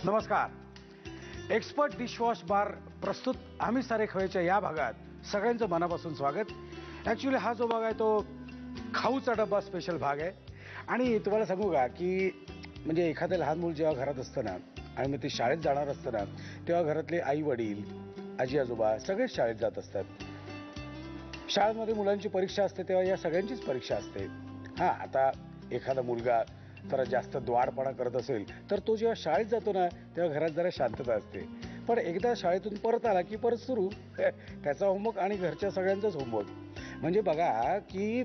नमस्कार. Expert dishwash bar प्रस्तुत आम्ही सारे खवेच्या या भागात सगळ्यांचं मनापासून स्वागत. ॲक्च्युली हा जो भाग आहे तो खाऊचा डब्बा स्पेशल भाग आहे. आणि तुम्हाला सांगू का की म्हणजे एखादं लहान मूल जेव्हा घरात असतं ना आणि मग ते शाळेत जाणार असतं ना तेव्हा घरातले आई वडील आजी आजोबा सगळेच शाळेत जात असतात. शाळेमध्ये मुलांची परीक्षा असते तेव्हा या सगळ्यांचीच परीक्षा असते. हां, आता एखादा मुलगा जरा जास्त द्वाडपणा करत असेल तर तो जेव्हा शाळेत जातो ना तेव्हा घरात जरा शांतता असते. पण एकदा शाळेतून परत आला की परत सुरू त्याचा होमवर्क आणि घरच्या सगळ्यांचाच होमवर्क. म्हणजे बघा की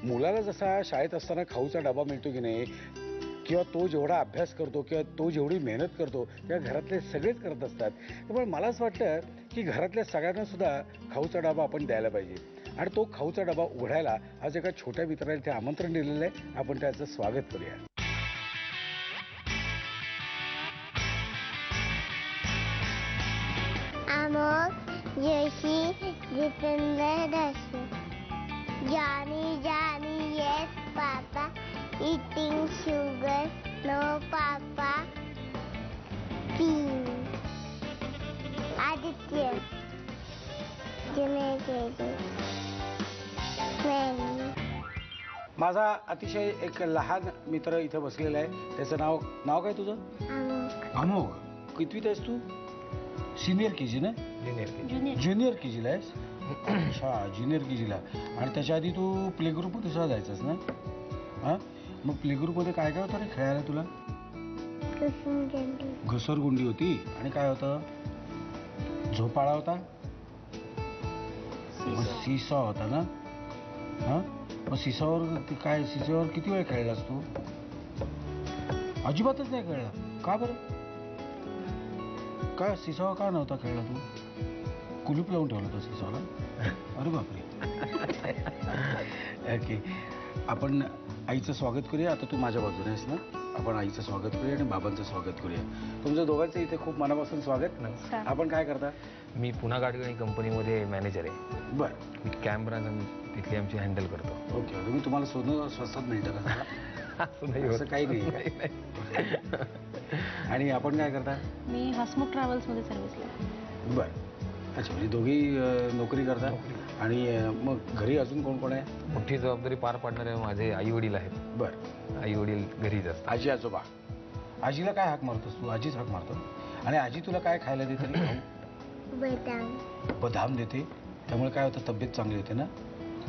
मुलाला जसा शाळेत असताना खाऊचा डबा मिळतो की नाही किंवा तो जेवढा अभ्यास करतो किंवा तो जेवढी मेहनत करतो तेव्हा घरातले सगळेच करत असतात. त्यामुळे मला असं वाटतं की घरातल्या सगळ्यांना सुद्धा खाऊचा डबा आपण द्यायला पाहिजे. आणि तो खाऊचा डबा उघडायला आज एका छोट्या मित्राला ते आमंत्रण दिलेलं आहे. आपण त्याचं स्वागत करूया. Amol Yeshi Jitendra दशू Johnny, Johnny, yes, Papa. Eating sugar, no, Papa. Pee. Aditya. Junior माझा अतिशय एक लहान मित्र इथं बसलेला आहे. त्याचं नाव काय तुझं? अमोघ. कितवीत आहेस तू? सिनियर के जी ना? ज्युनियर के जीला आहेस? अच्छा, ज्युनियर के जीला. आणि त्याच्या आधी तू प्ले ग्रुपमध्ये सुद्धा जायचंस ना? हां, मग प्ले ग्रुपमध्ये काय काय होतं रे खेळायला तुला? घसरगुंडी होती. आणि काय होतं? झोपाळा होता? सीसॉ होता ना? हां, मग सीसॉवर किती वेळ खेळलास तू? अजिबातच नाही खेळला. का बरं? काय सीसॉ का नव्हता खेळला तू? कुलूप लावून ठेवलं होतं सीसॉला? अरे बापरे. ओके, आपण आईचं स्वागत करूया. आता तू माझ्या बाजूने आहेस ना? आपण आईचं स्वागत करूया आणि बाबांचं स्वागत करूया. तुमच्या दोघांचं इथे खूप मनापासून स्वागत. आपण काय करता? मी पुन्हा गाडगिणी कंपनीमध्ये मॅनेजर आहे. बरं. कॅमेरा तिथली आमची हँडल करतो. ओके. तुम्ही तुम्हाला सोनं स्वस्तात मिळतं का? असं काही नाही. आणि आपण काय करता? मी हसमुख ट्रॅव्हल्समध्ये सर्व्हिसला. बरं. अच्छा, म्हणजे दोघी नोकरी करता. आणि मग घरी अजून कोण कोण आहे? मोठी जबाबदारी पार पाडणारे माझे आई वडील आहेत. बरं. आई वडील घरीच असतात. आजी आजोबा. आजीला काय हाक मारतोस तू? आजीच हाक मारतो. आणि आजी तुला काय खायला देते? बदाम देते. त्यामुळे काय होतं? तब्येत चांगली होते ना?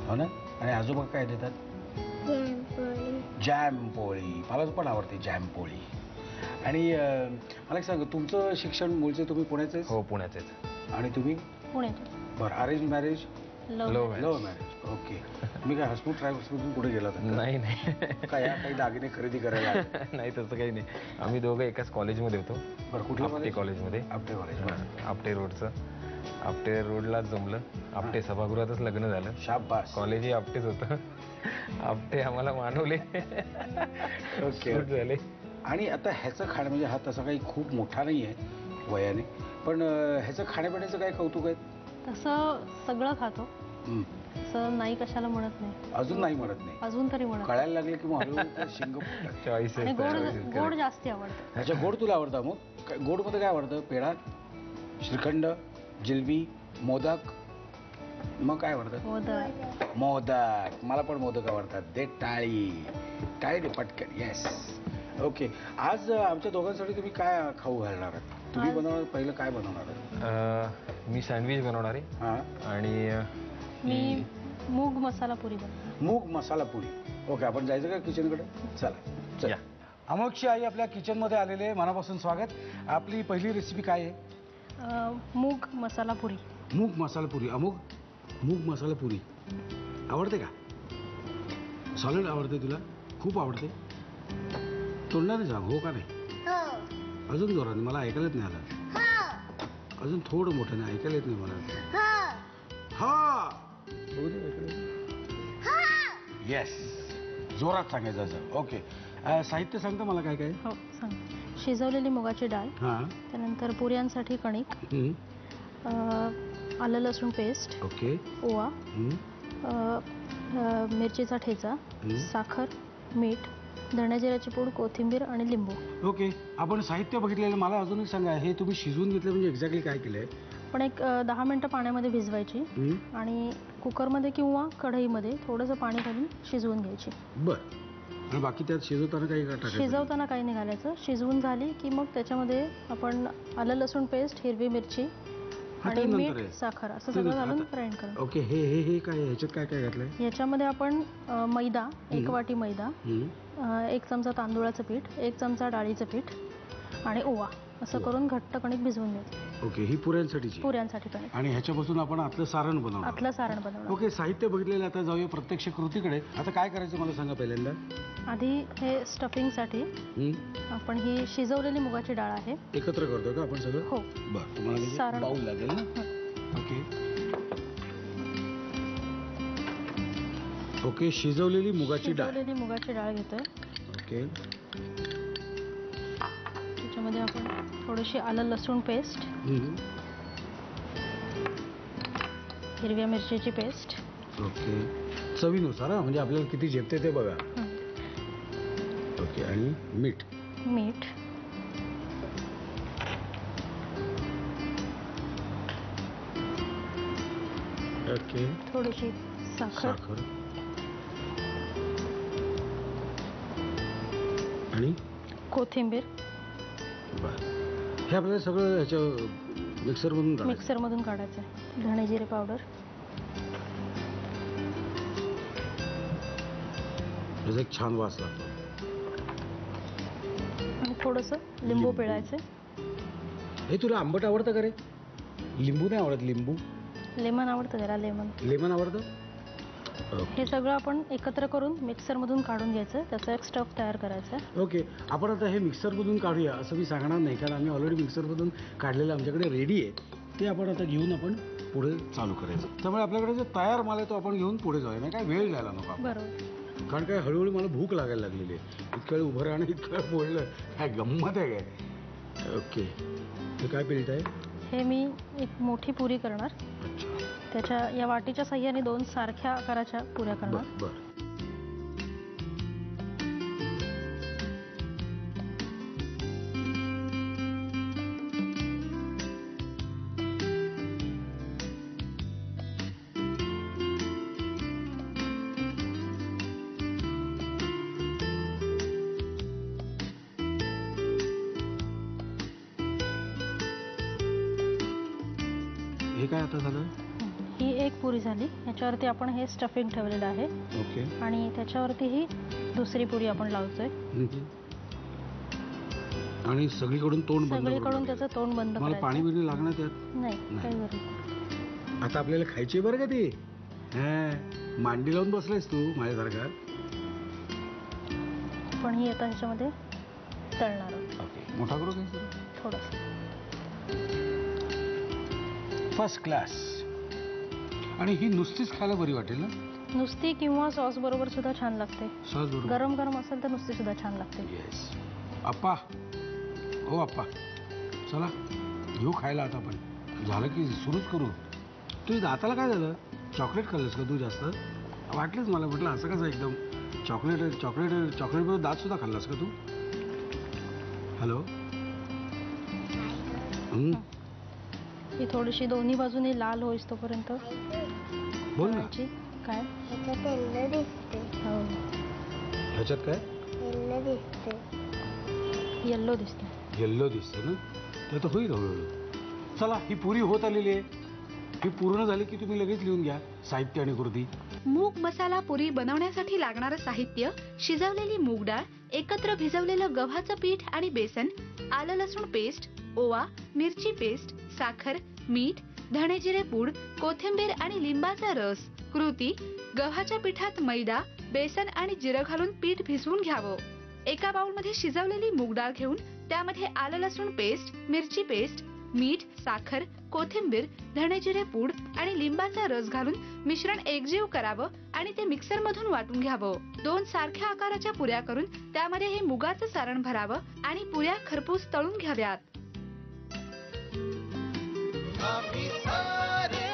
हो ना? आणि आजोबा काय देतात? जॅम पोळी. मला पण आवडते जॅम पोळी. आणि मला एक सांग, तुमचं शिक्षण मूळचे तुम्ही पुण्याचे? हो, पुण्याचेच. आणि तुम्ही? पुण्यात. बरं. Arrange marriage? Love marriage. Okay. मी काय हसमुख ट्रॅव्हल्समधून कुठे गेला होता? नाही. काय काही दागिने खरेदी करायला? नाही, तसं काही नाही. आम्ही दोघं एकाच कॉलेजमध्ये होतो. बरं. कुठल्या कॉलेजमध्ये? आपटे कॉलेज. आपटे रोडचं. आपटे रोडलाच जमलं. आपटे सभागृहातच लग्न झालं. शाबास. कॉलेजही आपटेच होतं. आपटे आम्हाला मानवले. ओके झाले. आणि आता ह्याचं खाणं म्हणजे हा तसा काही खूप मोठा नाही आहे वयाने, पण ह्याचं खाण्यापिण्याचं काय कौतुक आहे? तसं सगळं खातो. तसं नाही कशाला म्हणत नाही. अजून नाही म्हणत नाही? अजून तरी म्हणत. कळायला लागले की मग शिंग. चॉईस आहे. गोड जास्ती आवडतं. ह्याच्या गोड तुला आवडतं? मग गोडमध्ये काय आवडतं? पेढा, श्रीखंड, जिलबी, मोदक. मग काय आवडतं? मोदक. मला पण मोदक आवडतात. दे टाळी टाळी दे पटकन. येस. ओके. आज आमच्या दोघांसाठी तुम्ही काय खाऊ घालणार आहात? तुम्ही बनवणार? पहिलं काय बनवणार आहात? मी सँडविच बनवणार आहे. हां. आणि मी मूग मसाला पुरी बनवणार. मूग मसाला पुरी. ओके. आपण जायचं का किचनकडे? चला. अमोघची आई आपल्या किचनमध्ये आलेले आहे. मनापासून स्वागत. आपली पहिली रेसिपी काय आहे? मूग मसाला पुरी. मूग मसाला पुरी. अमोघ, मूग मसाला पुरी आवडते का? सॉलिड आवडते तुला? खूप आवडते? तोंडाने सांग, हो का नाही? अजून जोराने. मला ऐकायलाच नाही आलं. अजून थोडं मोठं नाही. ऐकायला येत नाही मला. हा. येस. जोरात सांगायचं असं. ओके. साहित्य सांगतं मला काय काय? हो सांग. शिजवलेली मुगाची डाळ. हां. त्यानंतर पुऱ्यांसाठी कणिक. आलं लसूण पेस्ट. ओके. ओवा. मिरचीचा ठेचा. साखर, मीठ, धणे जिऱ्याची पूड, कोथिंबीर आणि लिंबू. ओके, आपण साहित्य बघितलेलं. मला अजून एक सांगा, हे तुम्ही शिजवून घेतलं म्हणजे एक्झॅक्टली काय केलंय? पण एक 10 मिनिटं पाण्यामध्ये भिजवायची आणि कुकरमध्ये किंवा कढईमध्ये थोडंसं पाणी घालून शिजवून घ्यायची. बरं. आणि बाकी त्यात शिजवताना काही टाकायचं? शिजवताना काही नाही घालायचं. शिजवून झाली की मग त्याच्यामध्ये आपण आलं लसूण पेस्ट, हिरवी मिरची आणि मीठ, साखर असं सगळं घालून ग्राइंड करायचं. ओके, हे हे हे काय ह्याच्यात काय काय घातलंय? याच्यामध्ये आपण मैदा, 1 वाटी मैदा, 1 चमचा तांदूळाचं पीठ, 1 चमचा डाळीचं पीठ आणि ओवा असं करून घट्ट कणिक भिजवून घ्यायचं. ओके, ही पुऱ्यांसाठीची? पुऱ्यांसाठी कणिक. आणि ह्याच्यापासून आपण आतलं सारण बनवणार? आतलं सारण बनवणार. ओके, साहित्य बघितलेलं. आता जाऊया प्रत्यक्ष कृतीकडे. आता काय करायचं मला सांगा पहिल्यांदा. आधी हे स्टफिंगसाठी आपण ही शिजवलेली मुगाची डाळ आहे. एकत्र करतो का आपण सगळं? हो. बरं, तुम्हाला सारण बाऊल लागेल ना? ओके ओके, शिजवलेली मुगाची डाळ. शिजवलेली मुगाची डाळ घेतोय. ओके, त्याच्यामध्ये आपण थोडीशी आलं लसूण पेस्ट, हिरव्या मिरचीची पेस्ट. ओके, चवीनुसार हा, म्हणजे आपल्याला किती झेपते ते बघा. ओके, आणि मीठ. मीठ. ओके, थोडीशी साखर. साखर. आणि कोथिंबीर. बरं, हे आपल्याला सगळं ह्याच्या मिक्सरमधून काढायचं? मिक्सरमधून काढायचं. धणे जिरे पावडर. त्याचा एक छान वास लागतो. आणि थोडंसं लिंबू पिळायचं. हे तुला आंबट आवडतं का रे? लिंबू नाही आवडत? लिंबू, लेमन आवडतं त्याला. लेमन आवडतं. हे सगळं आपण एकत्र करून मिक्सरमधून काढून घ्यायचं. त्याचा एक स्टफ तयार करायचा. ओके, आपण आता हे मिक्सरमधून काढूया असं मी सांगणार नाही, कारण आम्ही ऑलरेडी मिक्सरमधून काढलेलं आमच्याकडे रेडी आहे. ते आपण आता घेऊन आपण पुढे चालू करायचं. त्यामुळे आपल्याकडे जे तयार माल आहे तो आपण घेऊन पुढे जाऊया. नाही काय वेळ जायला नको. बरोबर. कारण काय हळूहळू मला भूक लागायला लागलेली आहे. इतकं वेळ उभं राहणं, इतकं वेळ बोललं, काय गंमत आहे काय? ओके, हे काय पीठ आहे? हे मी एक मोठी पुरी करणार. अच्छा. त्याच्या या वाटीच्या साह्याने 2 सारख्या आकाराच्या पुऱ्या करणार. बरं. हे काय आता झालं? ही एक पुरी झाली. ह्याच्यावरती आपण हे स्टफिंग ठेवलेलं आहे. ओके, आणि त्याच्यावरती ही दुसरी पुरी आपण लावतोय. आणि सगळीकडून तोंड बंद. सगळीकडून त्याचं तोंड बंद मला करायचं. पाणी बिणी लागणार त्यात? नाही, काही गरज नाही. आता आपल्याला खायची बरं का ती. हा, मांडी लावून बसलायस तू माझ्यासारखा. पण ही आता ह्याच्यामध्ये तळणार आहोत. ओके, मोठा करू काय? थोडंसं. First class. आणि ही नुसतीच खायला बरी वाटेल ना? नुसती किंवा सॉस बरोबर सुद्धा छान लागते. सॉस बरोबर? गरम गरम असेल तर नुसती सुद्धा छान लागते. येस. अप्पा, हो अप्पा, चला घेऊ खायला. आता आपण झालं की सुरूच करू. तुझ्या दाताला काय झालं? चॉकलेट खाल्लंस का तू जास्त? वाटलंच मला. म्हटलं असं कसं एकदम चॉकलेट चॉकलेट चॉकलेट बरोबर दात सुद्धा खाल्लास का तू? हॅलो. ही थोडीशी दोन्ही बाजूने लाल होईस तोपर्यंत बोल ना. तळायची. काय? ह्याच्यात येल्लो दिसते. हो, ह्याच्यात काय? येल्लो दिसते. येल्लो दिसते. येल्लो दिसते ना? ते तर होईल हळूहळू. चला, ही पुरी होत आलेली आहे. ही पूर्ण झाली की तुम्ही लगेच लिहून घ्या साहित्य आणि कृती. मूग मसाला पुरी बनवण्यासाठी लागणारं साहित्य: शिजवलेली मूग डाळ, एकत्र भिजवलेलं गव्हाचं पीठ आणि बेसन, आलं लसूण पेस्ट, ओवा, मिरची पेस्ट, साखर, मीठ, धणे जिरे पूड, कोथिंबीर आणि लिंबाचा रस. कृती: गव्हाच्या पिठात मैदा, बेसन आणि जिरं घालून पीठ भिजवून घ्यावं. एका बाउलमध्ये शिजवलेली मूग डाळ घेऊन त्यामध्ये आलं लसूण पेस्ट, मिरची पेस्ट, मीठ, साखर, कोथिंबीर, धणे जिरे पूड आणि लिंबाचा रस घालून मिश्रण एकजीव करावं आणि ते मिक्सर मधून वाटून घ्यावं. 2 सारख्या आकाराच्या पुऱ्या करून त्यामध्ये हे मुगाचं सारण भरावं आणि पुऱ्या खरपूस तळून घ्याव्यात. आम्ही सारे